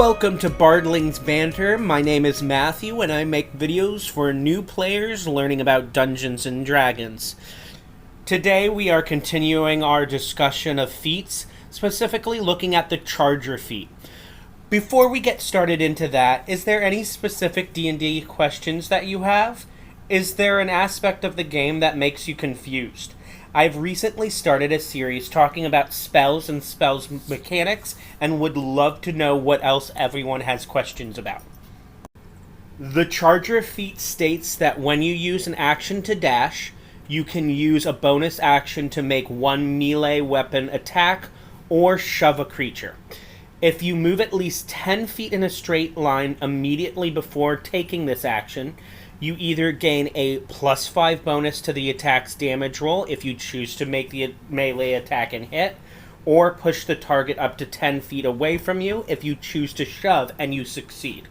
Welcome to Bardling's Banter. My name is Matthew and I make videos for new players learning about Dungeons and Dragons. Today we are continuing our discussion of feats, specifically looking at the Charger feat. Before we get started into that, is there any specific D&D questions that you have? Is there an aspect of the game that makes you confused? I've recently started a series talking about spells and spells mechanics and would love to know what else everyone has questions about. The Charger feat states that when you use an action to dash, you can use a bonus action to make one melee weapon attack or shove a creature. If you move at least 10 feet in a straight line immediately before taking this action, you either gain a +5 bonus to the attack's damage roll if you choose to make the melee attack and hit, or push the target up to 10 feet away from you if you choose to shove and you succeed.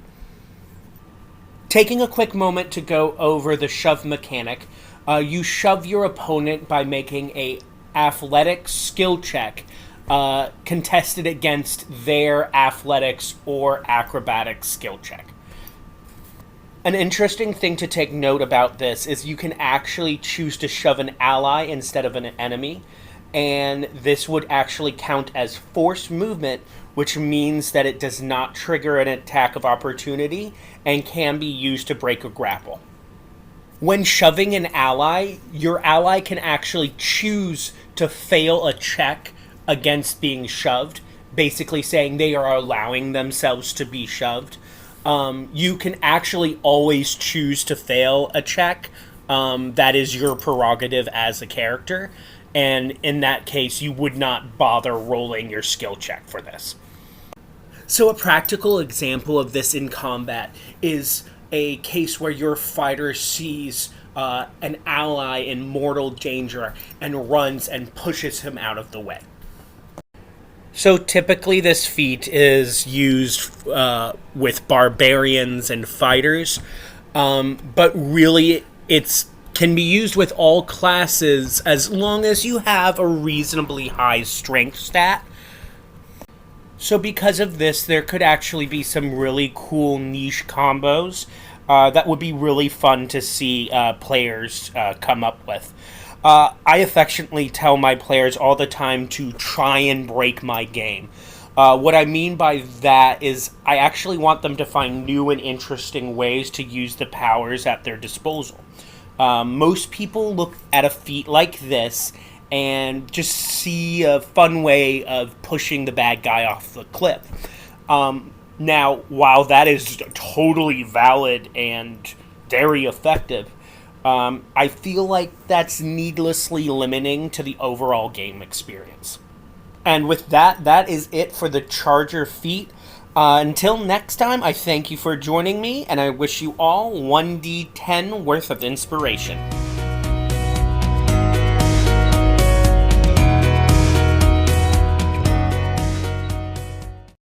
Taking a quick moment to go over the shove mechanic, you shove your opponent by making a athletics skill check contested against their athletics or acrobatics skill check. An interesting thing to take note about this is you can actually choose to shove an ally instead of an enemy, and this would actually count as forced movement, which means that it does not trigger an attack of opportunity and can be used to break a grapple. When shoving an ally, your ally can actually choose to fail a check against being shoved, basically saying they are allowing themselves to be shoved. You can actually always choose to fail a check. That is your prerogative as a character. And in that case, you would not bother rolling your skill check for this. So a practical example of this in combat is a case where your fighter sees an ally in mortal danger and runs and pushes him out of the way. So typically this feat is used with barbarians and fighters, but really it can be used with all classes as long as you have a reasonably high strength stat. So because of this, there could actually be some really cool niche combos that would be really fun to see players come up with. I affectionately tell my players all the time to try and break my game. What I mean by that is I actually want them to find new and interesting ways to use the powers at their disposal. Most people look at a feat like this and just see a fun way of pushing the bad guy off the cliff. Now, while that is totally valid and very effective, I feel like that's needlessly limiting to the overall game experience. And with that, that is it for the Charger feat. Until next time, I thank you for joining me, and I wish you all 1d10 worth of inspiration.